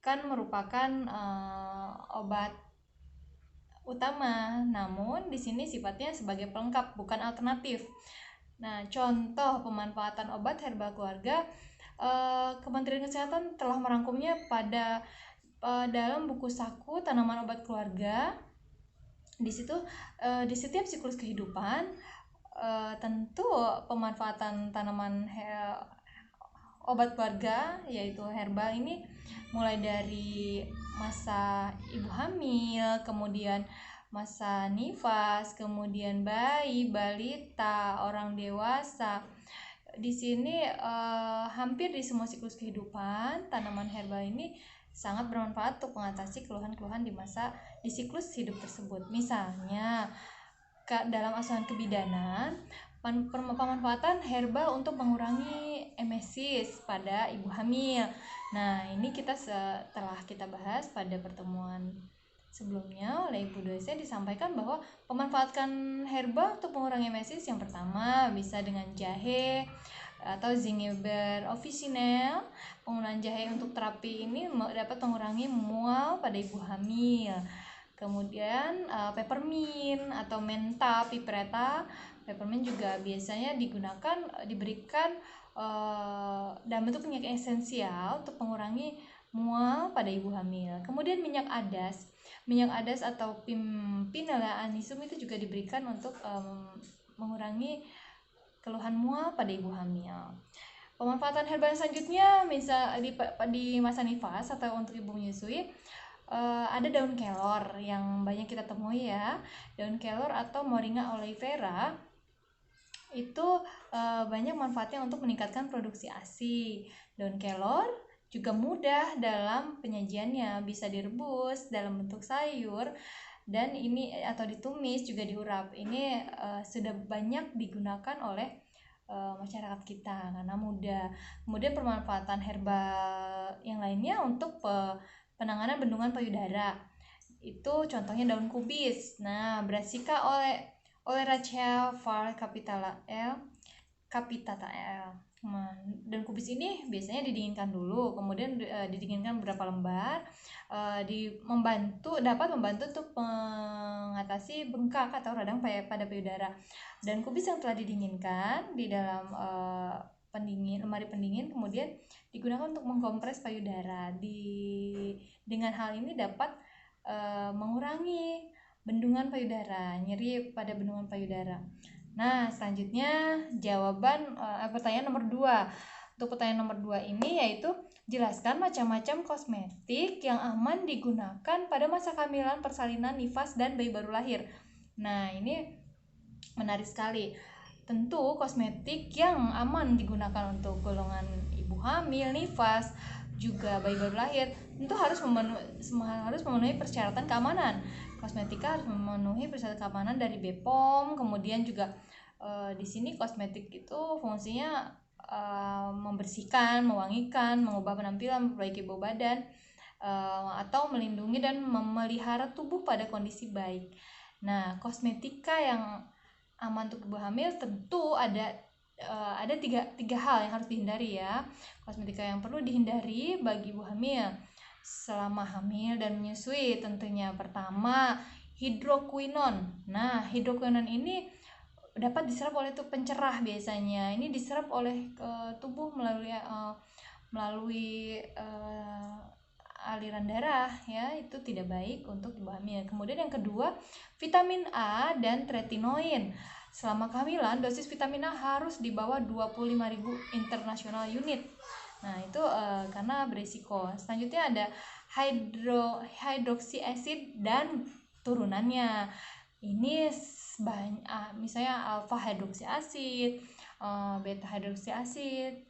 kan merupakan obat utama, namun di sini sifatnya sebagai pelengkap bukan alternatif. Nah, contoh pemanfaatan obat herbal keluarga, Kementerian Kesehatan telah merangkumnya pada dalam buku saku tanaman obat keluarga. Di situ di setiap siklus kehidupan tentu pemanfaatan tanaman obat keluarga yaitu herbal ini mulai dari masa ibu hamil, kemudian masa nifas, kemudian bayi, balita, orang dewasa. Di sini hampir di semua siklus kehidupan tanaman herbal ini sangat bermanfaat untuk mengatasi keluhan-keluhan di siklus hidup tersebut. Misalnya dalam asuhan kebidanan, pemanfaatan herbal untuk mengurangi emesis pada ibu hamil. Nah, ini setelah kita bahas pada pertemuan sebelumnya oleh Ibu dosen disampaikan bahwa pemanfaatkan herbal untuk mengurangi emesis yang pertama bisa dengan jahe atau Zingiber officinale. Penggunaan jahe untuk terapi ini dapat mengurangi mual pada ibu hamil. Kemudian peppermint atau menta pipereta. Peppermint juga biasanya diberikan dalam bentuk minyak esensial untuk mengurangi mual pada ibu hamil. Kemudian minyak adas atau Pimpinella anisum itu juga diberikan untuk mengurangi keluhan mual pada ibu hamil. Pemanfaatan herbal selanjutnya di masa nifas atau untuk ibu menyusui, ada daun kelor yang banyak kita temui ya. Daun kelor atau Moringa oleifera itu banyak manfaatnya untuk meningkatkan produksi ASI. Daun kelor juga mudah dalam penyajiannya, bisa direbus dalam bentuk sayur dan ini atau ditumis juga diurap. Ini sudah banyak digunakan oleh masyarakat kita karena mudah. Kemudian pemanfaatan herbal yang lainnya untuk penanganan bendungan payudara. Itu contohnya daun kubis. Nah, Brassica oleracea var capitata L. Daun kubis ini biasanya didinginkan dulu, kemudian didinginkan beberapa lembar, dapat membantu untuk mengatasi bengkak atau radang pada payudara. Dan kubis yang telah didinginkan di dalam lemari pendingin kemudian digunakan untuk mengkompres payudara. Dengan hal ini dapat mengurangi bendungan payudara, nyeri pada bendungan payudara. Nah, selanjutnya pertanyaan nomor 2. Untuk pertanyaan nomor 2 ini yaitu jelaskan macam-macam kosmetik yang aman digunakan pada masa kehamilan, persalinan, nifas, dan bayi baru lahir. Nah, ini menarik sekali. Tentu kosmetik yang aman digunakan untuk golongan ibu hamil, nifas, juga bayi baru lahir tentu harus memenuhi persyaratan keamanan. Kosmetika harus memenuhi persyaratan keamanan dari BPOM. Kemudian juga di sini kosmetik itu fungsinya membersihkan, mewangikan, mengubah penampilan, memperbaiki bau badan, atau melindungi dan memelihara tubuh pada kondisi baik. Nah, kosmetika yang aman untuk ibu hamil tentu ada tiga hal yang harus dihindari ya. Kosmetika yang perlu dihindari bagi ibu hamil selama hamil dan menyusui tentunya pertama hidroquinon. Nah, hidroquinon ini dapat diserap oleh pencerah biasanya. Ini diserap oleh tubuh melalui aliran darah ya, itu tidak baik untuk ibu hamil. Kemudian yang kedua, vitamin A dan tretinoin. Selama kehamilan dosis vitamin A harus di bawah 25.000 international unit. Nah, itu karena berisiko. Selanjutnya ada hydroxy acid dan turunannya. Ini misalnya alpha hydroxy acid, beta hydroxy acid.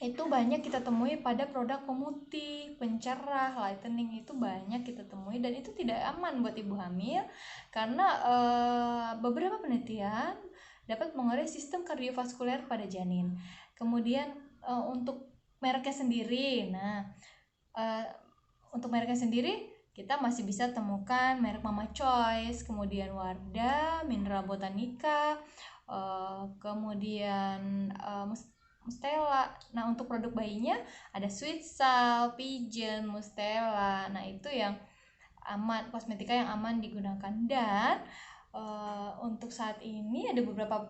Itu banyak kita temui pada produk pemutih, pencerah, lightening, itu banyak kita temui dan itu tidak aman buat ibu hamil karena beberapa penelitian dapat mengurangi sistem kardiovaskuler pada janin. Kemudian untuk mereknya sendiri, untuk mereknya sendiri kita masih bisa temukan merek Mama Choice, kemudian Wardah, Mineral Botanica, kemudian Mustela. Nah, untuk produk bayinya ada Sweet Sal, Pigeon, Mustela. Nah, itu yang aman, kosmetika yang aman digunakan. Dan untuk saat ini ada beberapa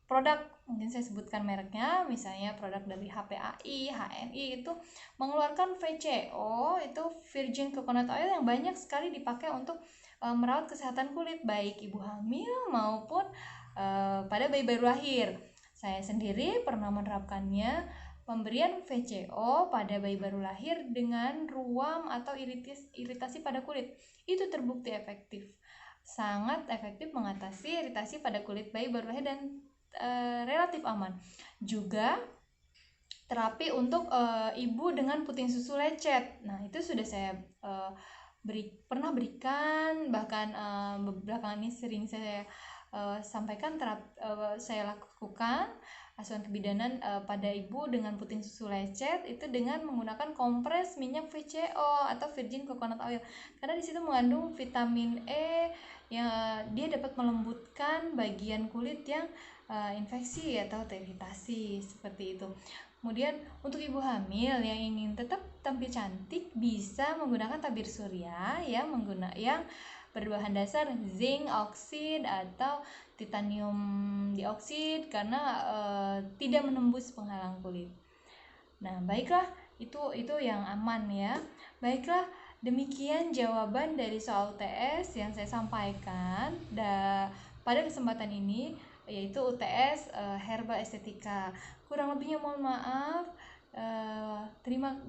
produk, mungkin saya sebutkan mereknya, misalnya produk dari HPAI, HNI itu mengeluarkan VCO, itu Virgin Coconut Oil, yang banyak sekali dipakai untuk merawat kesehatan kulit baik ibu hamil maupun pada bayi baru lahir. Saya sendiri pernah menerapkannya, pemberian VCO pada bayi baru lahir dengan ruam atau iritasi pada kulit. Itu terbukti efektif, sangat efektif mengatasi iritasi pada kulit bayi baru lahir dan relatif aman. Juga terapi untuk ibu dengan puting susu lecet. Nah, itu sudah saya pernah berikan, bahkan belakangan ini sering saya sampaikan, saya lakukan asuhan kebidanan pada ibu dengan puting susu lecet itu dengan menggunakan kompres minyak VCO atau Virgin Coconut Oil, karena di situ mengandung vitamin E yang dia dapat melembutkan bagian kulit yang infeksi atau teriritasi seperti itu. Kemudian untuk ibu hamil yang ingin tetap tampil cantik bisa menggunakan tabir surya yang berbahan dasar zinc oxide atau titanium dioksida karena tidak menembus penghalang kulit. Nah, baiklah, itu yang aman ya. Baiklah, demikian jawaban dari soal UTS yang saya sampaikan pada kesempatan ini, yaitu UTS Herba Estetika. Kurang lebihnya mohon maaf.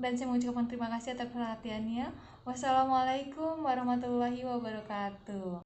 Dan saya mengucapkan terima kasih atas perhatiannya. Wassalamualaikum warahmatullahi wabarakatuh.